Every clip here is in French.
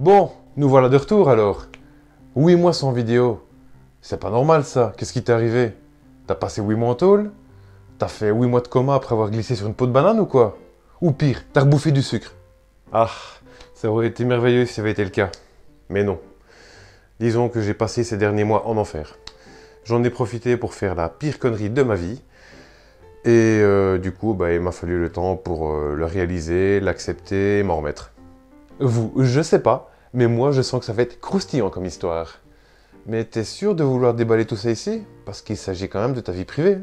Bon, nous voilà de retour alors. 8 mois sans vidéo. C'est pas normal ça, qu'est-ce qui t'est arrivé? T'as passé 8 mois en tôle? T'as fait 8 mois de coma après avoir glissé sur une peau de banane ou quoi? Ou pire, t'as rebouffé du sucre? Ah, ça aurait été merveilleux si ça avait été le cas. Mais non. Disons que j'ai passé ces derniers mois en enfer. J'en ai profité pour faire la pire connerie de ma vie. Et du coup, il m'a fallu le temps pour le réaliser, l'accepter et m'en remettre. Vous, je sais pas, mais moi je sens que ça va être croustillant comme histoire. Mais t'es sûr de vouloir déballer tout ça ici? Parce qu'il s'agit quand même de ta vie privée.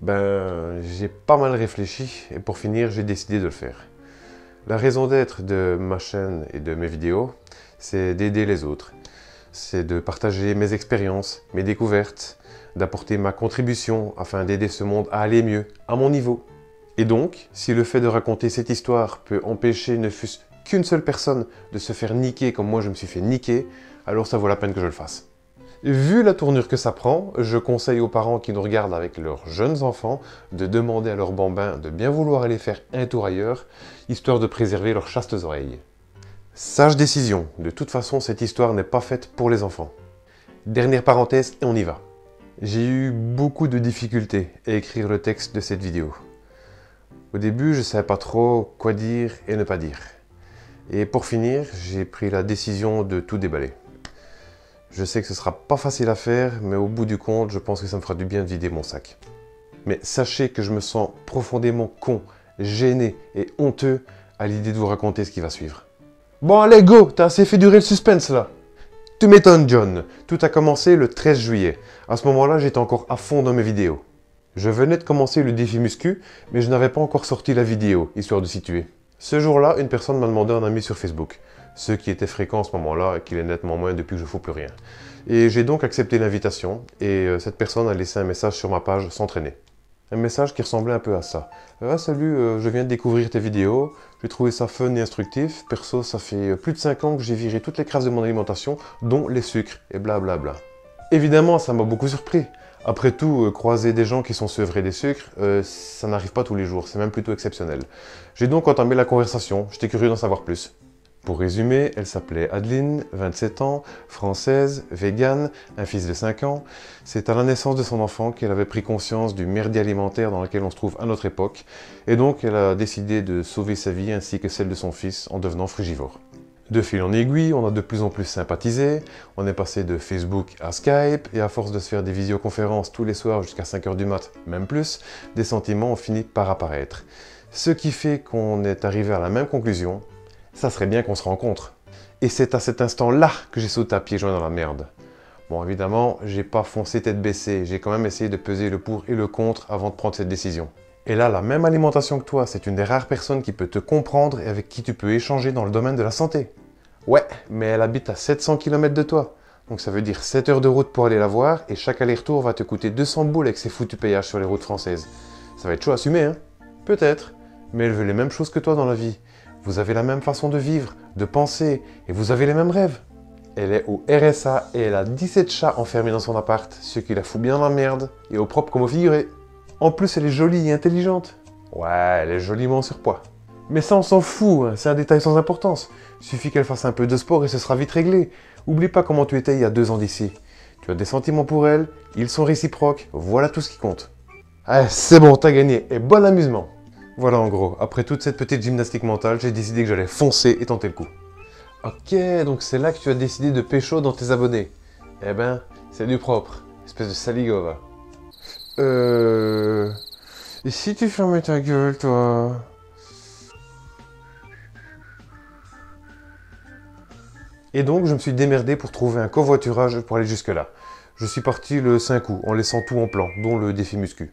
J'ai pas mal réfléchi et pour finir, j'ai décidé de le faire. La raison d'être de ma chaîne et de mes vidéos, c'est d'aider les autres. C'est de partager mes expériences, mes découvertes, d'apporter ma contribution afin d'aider ce monde à aller mieux, à mon niveau. Et donc, si le fait de raconter cette histoire peut empêcher ne fût-ce qu'une seule personne de se faire niquer comme moi je me suis fait niquer, alors ça vaut la peine que je le fasse. Vu la tournure que ça prend, je conseille aux parents qui nous regardent avec leurs jeunes enfants de demander à leurs bambins de bien vouloir aller faire un tour ailleurs, histoire de préserver leurs chastes oreilles. Sage décision, de toute façon cette histoire n'est pas faite pour les enfants. Dernière parenthèse et on y va. J'ai eu beaucoup de difficultés à écrire le texte de cette vidéo. Au début, je ne savais pas trop quoi dire et ne pas dire. Et pour finir, j'ai pris la décision de tout déballer. Je sais que ce sera pas facile à faire, mais au bout du compte, je pense que ça me fera du bien de vider mon sac. Mais sachez que je me sens profondément con, gêné et honteux à l'idée de vous raconter ce qui va suivre. Bon allez, go, t'as assez fait durer le suspense là. Tu m'étonnes John, tout a commencé le 13 juillet. À ce moment-là, j'étais encore à fond dans mes vidéos. Je venais de commencer le défi muscu, mais je n'avais pas encore sorti la vidéo, histoire de situer. Ce jour-là, une personne m'a demandé un ami sur Facebook. Ce qui était fréquent à ce moment-là et qui l'est nettement moins depuis que je ne fous plus rien. Et j'ai donc accepté l'invitation et cette personne a laissé un message sur ma page s'entraîner. Un message qui ressemblait un peu à ça. Salut, je viens de découvrir tes vidéos, j'ai trouvé ça fun et instructif. Perso, ça fait plus de 5 ans que j'ai viré toutes les crasses de mon alimentation, dont les sucres et blablabla. Évidemment, ça m'a beaucoup surpris. Après tout, croiser des gens qui sont sevrés des sucres, ça n'arrive pas tous les jours, c'est même plutôt exceptionnel. J'ai donc entamé la conversation, j'étais curieux d'en savoir plus. Pour résumer, elle s'appelait Adeline, 27 ans, française, végane, un fils de 5 ans. C'est à la naissance de son enfant qu'elle avait pris conscience du merdier alimentaire dans lequel on se trouve à notre époque, et donc elle a décidé de sauver sa vie ainsi que celle de son fils en devenant frugivore. De fil en aiguille, on a de plus en plus sympathisé, on est passé de Facebook à Skype, et à force de se faire des visioconférences tous les soirs jusqu'à 5 h du mat, même plus, des sentiments ont fini par apparaître. Ce qui fait qu'on est arrivé à la même conclusion, ça serait bien qu'on se rencontre. Et c'est à cet instant-là que j'ai sauté à pieds joints dans la merde. Bon, évidemment, j'ai pas foncé tête baissée, j'ai quand même essayé de peser le pour et le contre avant de prendre cette décision. Et là, la même alimentation que toi, c'est une des rares personnes qui peut te comprendre et avec qui tu peux échanger dans le domaine de la santé. Ouais, mais elle habite à 700 km de toi. Donc ça veut dire 7 heures de route pour aller la voir et chaque aller-retour va te coûter 200 boules avec ses foutus péages sur les routes françaises. Ça va être chaud à assumer, hein? Peut-être, mais elle veut les mêmes choses que toi dans la vie. Vous avez la même façon de vivre, de penser, et vous avez les mêmes rêves. Elle est au RSA et elle a 17 chats enfermés dans son appart, ce qui la fout bien dans la merde, et au propre comme au figuré. En plus, elle est jolie et intelligente. Ouais, elle est joliment en surpoids. Mais ça, on s'en fout, hein, c'est un détail sans importance. Il suffit qu'elle fasse un peu de sport et ce sera vite réglé. Oublie pas comment tu étais il y a 2 ans d'ici. Tu as des sentiments pour elle, ils sont réciproques, voilà tout ce qui compte. Ah, c'est bon, t'as gagné, et bon amusement. Voilà en gros, après toute cette petite gymnastique mentale, j'ai décidé que j'allais foncer et tenter le coup. Ok, donc c'est là que tu as décidé de pécho dans tes abonnés. Eh ben, c'est du propre, espèce de saligova. Et si tu fermais ta gueule, toi? Et donc, je me suis démerdé pour trouver un covoiturage pour aller jusque-là. Je suis parti le 5 août, en laissant tout en plan, dont le défi muscu.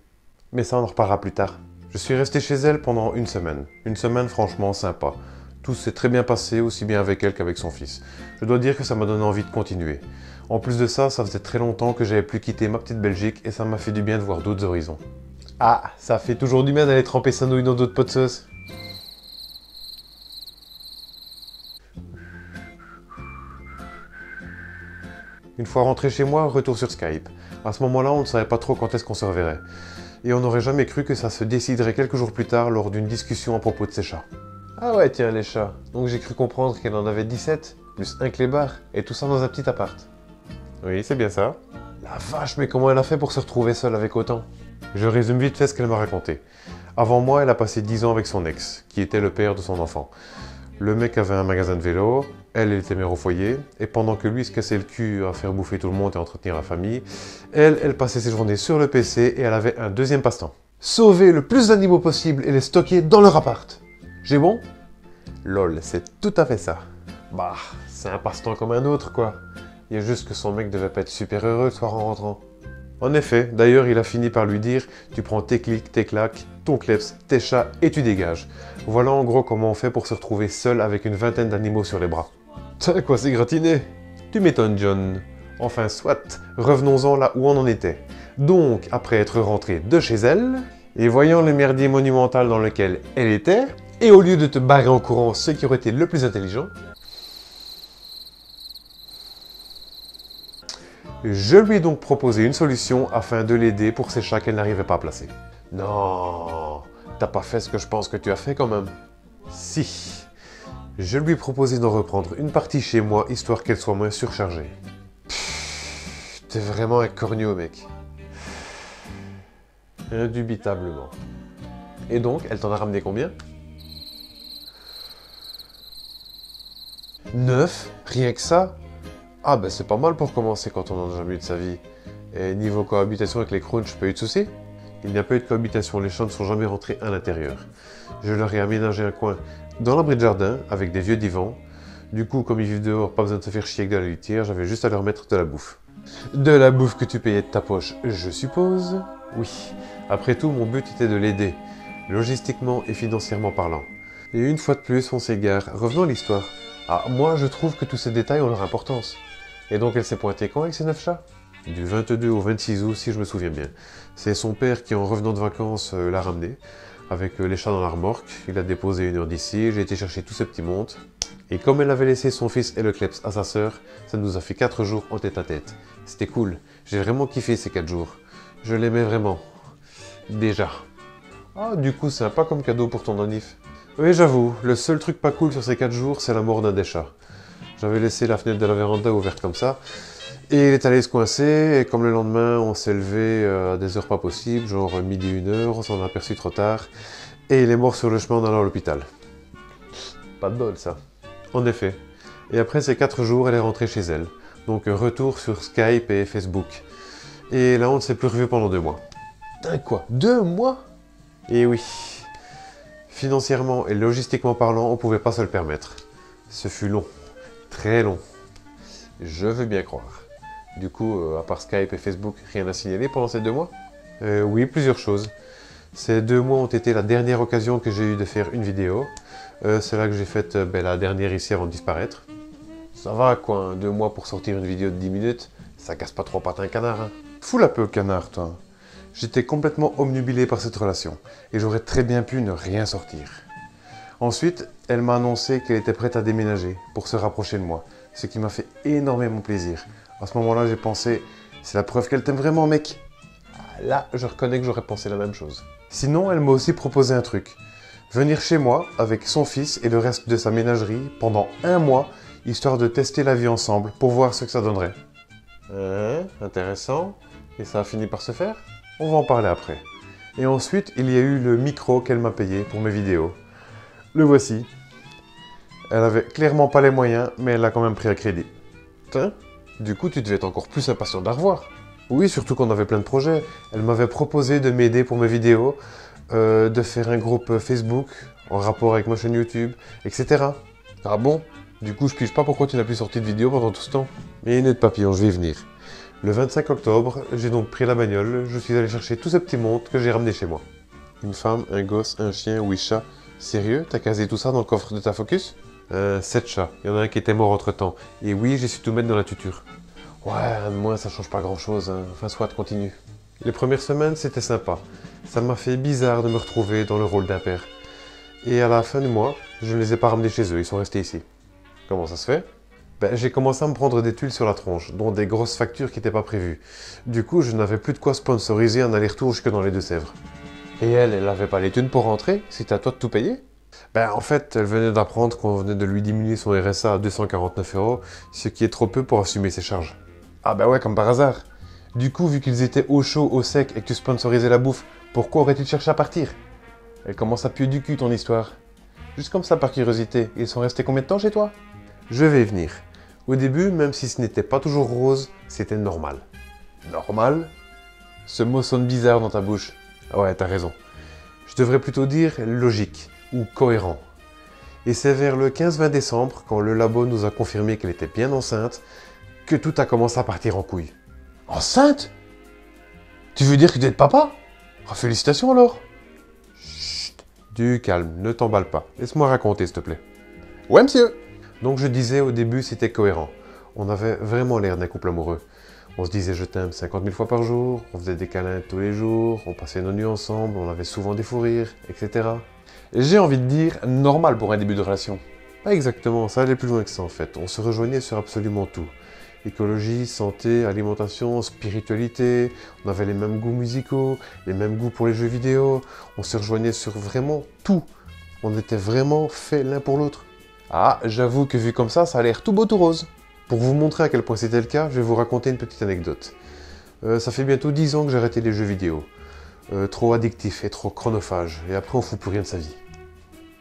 Mais ça, on en reparlera plus tard. Je suis resté chez elle pendant une semaine. Une semaine franchement sympa. Tout s'est très bien passé, aussi bien avec elle qu'avec son fils. Je dois dire que ça m'a donné envie de continuer. En plus de ça, ça faisait très longtemps que j'avais plus quitté ma petite Belgique et ça m'a fait du bien de voir d'autres horizons. Ah, ça fait toujours du bien d'aller tremper sa nouille dans d'autres pots de sauce. Une fois rentré chez moi, retour sur Skype. À ce moment-là, on ne savait pas trop quand est-ce qu'on se reverrait. Et on n'aurait jamais cru que ça se déciderait quelques jours plus tard lors d'une discussion à propos de ses chats. Ah ouais, tiens, les chats. Donc j'ai cru comprendre qu'elle en avait 17. plus un clébard, et tout ça dans un petit appart. Oui, c'est bien ça. La vache, mais comment elle a fait pour se retrouver seule avec autant? Je résume vite fait ce qu'elle m'a raconté. Avant moi, elle a passé 10 ans avec son ex, qui était le père de son enfant. Le mec avait un magasin de vélo, elle était mère au foyer, et pendant que lui se cassait le cul à faire bouffer tout le monde et entretenir la famille, elle passait ses journées sur le PC et elle avait un deuxième passe-temps. Sauver le plus d'animaux possible et les stocker dans leur appart. J'ai bon? Lol, c'est tout à fait ça. Bah, c'est un passe-temps comme un autre, quoi. Il y a juste que son mec devait pas être super heureux le soir en rentrant. En effet, d'ailleurs, il a fini par lui dire « Tu prends tes clics, tes claques, ton kleps, tes chats et tu dégages. » Voilà en gros comment on fait pour se retrouver seul avec une vingtaine d'animaux sur les bras. Tiens, quoi, c'est gratiné? Tu m'étonnes, John. Enfin, soit, revenons-en là où on en était. Donc, après être rentré de chez elle, et voyant le merdier monumental dans lequel elle était, et au lieu de te barrer en courant, ce qui aurait été le plus intelligent, je lui ai donc proposé une solution afin de l'aider pour ces chats qu'elle n'arrivait pas à placer. Non, t'as pas fait ce que je pense que tu as fait quand même. Si, je lui ai proposé d'en reprendre une partie chez moi, histoire qu'elle soit moins surchargée. T'es vraiment un corneau, mec. Indubitablement. Et donc, elle t'en a ramené combien? 9? Rien que ça? Ah ben c'est pas mal pour commencer quand on n'en a jamais eu de sa vie. Et niveau cohabitation avec les crunchs, pas eu de soucis? Il n'y a pas eu de cohabitation, les chats ne sont jamais rentrés à l'intérieur. Je leur ai aménagé un coin dans l'abri de jardin avec des vieux divans. Du coup, comme ils vivent dehors, pas besoin de se faire chier avec de la litière, j'avais juste à leur mettre de la bouffe. De la bouffe que tu payais de ta poche, je suppose? Oui. Après tout, mon but était de l'aider, logistiquement et financièrement parlant. Et une fois de plus, on s'égare. Revenons à l'histoire. Ah, moi, je trouve que tous ces détails ont leur importance. Et donc, elle s'est pointée quand avec ses 9 chats? Du 22 au 26 août, si je me souviens bien. C'est son père qui, en revenant de vacances, l'a ramené, avec les chats dans la remorque. Il l'a déposé 1 heure d'ici, j'ai été chercher tout ce petit monde. Et comme elle avait laissé son fils et le kleps à sa sœur, ça nous a fait 4 jours en tête à tête. C'était cool, j'ai vraiment kiffé ces 4 jours. Je l'aimais vraiment. Déjà. Ah, du coup, sympa comme cadeau pour ton anniv. Oui, j'avoue, le seul truc pas cool sur ces 4 jours, c'est la mort d'un des chats. J'avais laissé la fenêtre de la véranda ouverte comme ça, et il est allé se coincer, et comme le lendemain, on s'est levé à des heures pas possibles, genre midi, 1 heure, on s'en a aperçu trop tard, et il est mort sur le chemin en allant à l'hôpital. Pas de bol, ça. En effet. Et après ces 4 jours, elle est rentrée chez elle. Donc retour sur Skype et Facebook. Et là, on ne s'est plus revu pendant 2 mois. Quoi? 2 mois? Et oui. Financièrement et logistiquement parlant, on ne pouvait pas se le permettre. Ce fut long. Très long. Je veux bien croire. Du coup, à part Skype et Facebook, rien à signaler pendant ces 2 mois? Oui, plusieurs choses. Ces 2 mois ont été la dernière occasion que j'ai eue de faire une vidéo. C'est là que j'ai fait la dernière ici avant de disparaître. Ça va quoi, 2 mois pour sortir une vidéo de 10 minutes, ça casse pas 3 pattes à un canard, hein. Fous la peu au canard, toi. J'étais complètement omnubilé par cette relation, et j'aurais très bien pu ne rien sortir. Ensuite, elle m'a annoncé qu'elle était prête à déménager pour se rapprocher de moi, ce qui m'a fait énormément plaisir. À ce moment-là, j'ai pensé, c'est la preuve qu'elle t'aime vraiment, mec. Là, je reconnais que j'aurais pensé la même chose. Sinon, elle m'a aussi proposé un truc. Venir chez moi avec son fils et le reste de sa ménagerie pendant 1 mois, histoire de tester la vie ensemble pour voir ce que ça donnerait. Intéressant. Et ça a fini par se faire? On va en parler après. Et ensuite, il y a eu le micro qu'elle m'a payé pour mes vidéos. Le voici. Elle avait clairement pas les moyens, mais elle l'a quand même pris à crédit. Tiens, du coup, tu devais être encore plus impatient de la revoir. Oui, surtout qu'on avait plein de projets. Elle m'avait proposé de m'aider pour mes vidéos, de faire un groupe Facebook en rapport avec ma chaîne YouTube, etc. Ah bon? Du coup, je pige pas pourquoi tu n'as plus sorti de vidéo pendant tout ce temps. Mais nez de papillon, je vais y venir. Le 25 octobre, j'ai donc pris la bagnole, je suis allé chercher tout ce petit monde que j'ai ramené chez moi. Une femme, un gosse, un chien, 8 chats. Sérieux? T'as casé tout ça dans le coffre de ta Focus? 7 chats. Il y en a un qui était mort entre-temps. Et oui, j'ai su tout mettre dans la tuture. Ouais, un de moins, ça change pas grand-chose, hein. Enfin, soit, continue. Les premières semaines, c'était sympa. Ça m'a fait bizarre de me retrouver dans le rôle d'un père. Et à la fin du mois, je ne les ai pas ramenés chez eux, ils sont restés ici. Comment ça se fait? J'ai commencé à me prendre des tuiles sur la tronche, dont des grosses factures qui n'étaient pas prévues. Du coup, je n'avais plus de quoi sponsoriser un aller-retour jusque dans les Deux-Sèvres. Et elle avait pas les thunes pour rentrer? C'était à toi de tout payer? Ben, en fait, elle venait d'apprendre qu'on venait de lui diminuer son RSA à 249 €, ce qui est trop peu pour assumer ses charges. Ah bah ouais, comme par hasard. Du coup, vu qu'ils étaient au chaud, au sec et que tu sponsorisais la bouffe, pourquoi aurait-il cherché à partir? Elle commence à puer du cul ton histoire. Juste comme ça par curiosité, ils sont restés combien de temps chez toi? Je vais y venir. Au début, même si ce n'était pas toujours rose, c'était normal. Normal? Ce mot sonne bizarre dans ta bouche. Ah ouais, t'as raison. Je devrais plutôt dire logique ou cohérent. Et c'est vers le 15-20 décembre, quand le labo nous a confirmé qu'elle était bien enceinte, que tout a commencé à partir en couille. Enceinte? Tu veux dire que tu es papa? Oh, félicitations alors. Chut, du calme, ne t'emballe pas. Laisse-moi raconter, s'il te plaît. Ouais, monsieur. Donc je disais au début, c'était cohérent. On avait vraiment l'air d'un couple amoureux. On se disait je t'aime 50 000 fois par jour, on faisait des câlins tous les jours, on passait nos nuits ensemble, on avait souvent des fous rires, etc. Et j'ai envie de dire normal pour un début de relation. Pas exactement, ça allait plus loin que ça en fait. On se rejoignait sur absolument tout. Écologie, santé, alimentation, spiritualité, on avait les mêmes goûts musicaux, les mêmes goûts pour les jeux vidéo, on se rejoignait sur vraiment tout. On était vraiment faits l'un pour l'autre. Ah, j'avoue que vu comme ça a l'air tout beau tout rose. Pour vous montrer à quel point c'était le cas, je vais vous raconter une petite anecdote. Ça fait bientôt 10 ans que j'ai arrêté les jeux vidéo. Trop addictif et trop chronophage, et après on fout plus rien de sa vie.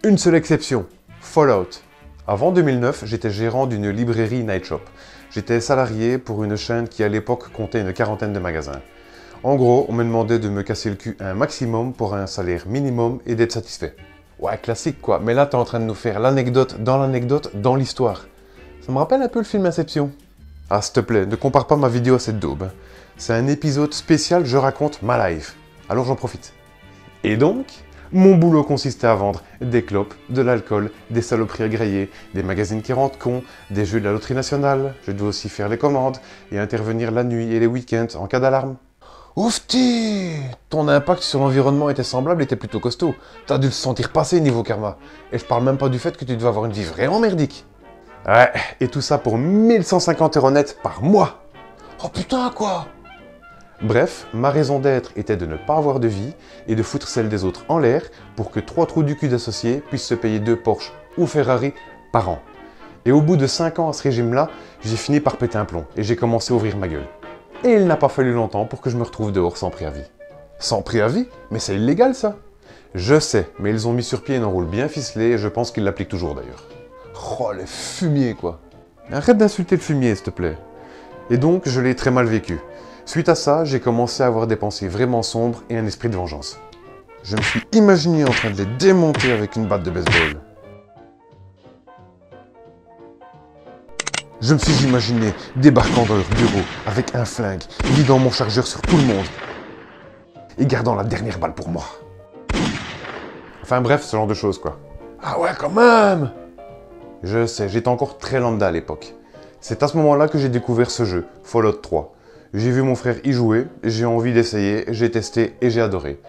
Une seule exception, Fallout. Avant 2009, j'étais gérant d'une librairie Night Shop. J'étais salarié pour une chaîne qui à l'époque comptait une quarantaine de magasins. En gros, on me demandait de me casser le cul un maximum pour un salaire minimum et d'être satisfait. Ouais, classique quoi, mais là t'es en train de nous faire l'anecdote dans l'histoire. Ça me rappelle un peu le film Inception. Ah, s'il te plaît, ne compare pas ma vidéo à cette daube. C'est un épisode spécial, je raconte ma life. Alors j'en profite. Et donc, mon boulot consistait à vendre des clopes, de l'alcool, des saloperies à grailler, des magazines qui rendent con, des jeux de la loterie nationale. Je devais aussi faire les commandes et intervenir la nuit et les week-ends en cas d'alarme. Oufti! Ton impact sur l'environnement était semblable et était plutôt costaud. T'as dû le sentir passer niveau karma. Et je parle même pas du fait que tu devais avoir une vie vraiment merdique. Ouais, et tout ça pour 1150 € net par mois. Oh putain, quoi! Bref, ma raison d'être était de ne pas avoir de vie et de foutre celle des autres en l'air pour que 3 trous du cul d'associés puissent se payer 2 Porsche ou Ferrari par an. Et au bout de 5 ans à ce régime-là, j'ai fini par péter un plomb et j'ai commencé à ouvrir ma gueule. Et il n'a pas fallu longtemps pour que je me retrouve dehors sans préavis. Sans préavis? Mais c'est illégal ça! Je sais, mais ils ont mis sur pied une enroule bien ficelée et je pense qu'ils l'appliquent toujours d'ailleurs. Oh, les fumiers quoi! Arrête d'insulter le fumier, s'il te plaît. Et donc, je l'ai très mal vécu. Suite à ça, j'ai commencé à avoir des pensées vraiment sombres et un esprit de vengeance. Je me suis imaginé en train de les démonter avec une batte de baseball. Je me suis imaginé débarquant dans leur bureau avec un flingue, vidant mon chargeur sur tout le monde et gardant la dernière balle pour moi. Enfin bref, ce genre de choses quoi. Ah ouais, quand même! Je sais, j'étais encore très lambda à l'époque. C'est à ce moment-là que j'ai découvert ce jeu, Fallout 3. J'ai vu mon frère y jouer, j'ai envie d'essayer, j'ai testé et j'ai adoré.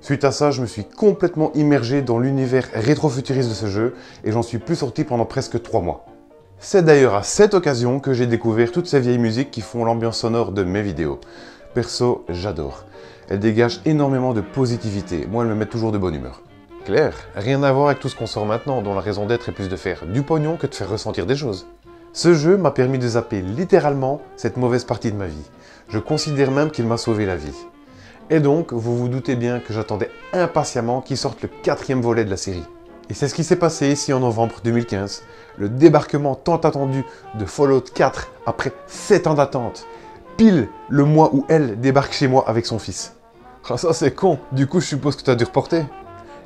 Suite à ça, je me suis complètement immergé dans l'univers rétro-futuriste de ce jeu et j'en suis plus sorti pendant presque 3 mois. C'est d'ailleurs à cette occasion que j'ai découvert toutes ces vieilles musiques qui font l'ambiance sonore de mes vidéos. Perso, j'adore. Elles dégagent énormément de positivité, moi elles me mettent toujours de bonne humeur. Claire, rien à voir avec tout ce qu'on sort maintenant, dont la raison d'être est plus de faire du pognon que de faire ressentir des choses. Ce jeu m'a permis de zapper littéralement cette mauvaise partie de ma vie. Je considère même qu'il m'a sauvé la vie. Et donc, vous vous doutez bien que j'attendais impatiemment qu'il sorte le 4e volet de la série. Et c'est ce qui s'est passé ici en novembre 2015, le débarquement tant attendu de Fallout 4 après 7 ans d'attente. Pile le mois où elle débarque chez moi avec son fils. Ah ça c'est con, du coup je suppose que tu as dû reporter.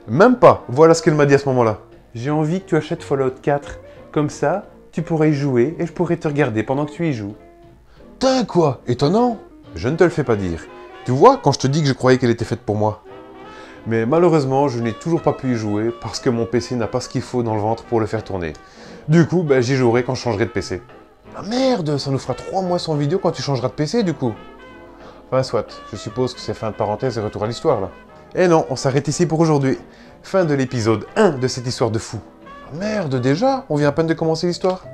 Même pas, voilà ce qu'elle m'a dit à ce moment-là. J'ai envie que tu achètes Fallout 4, comme ça, tu pourrais y jouer et je pourrais te regarder pendant que tu y joues. Tain quoi, étonnant. Je ne te le fais pas dire. Tu vois, quand je te dis que je croyais qu'elle était faite pour moi. Mais malheureusement, je n'ai toujours pas pu y jouer parce que mon PC n'a pas ce qu'il faut dans le ventre pour le faire tourner. Du coup, j'y jouerai quand je changerai de PC. Ah merde, ça nous fera 3 mois sans vidéo quand tu changeras de PC du coup. Enfin soit, je suppose que c'est fin de parenthèse et retour à l'histoire là. Et non, on s'arrête ici pour aujourd'hui. Fin de l'épisode 1 de cette histoire de fou. Merde, déjà? On vient à peine de commencer l'histoire?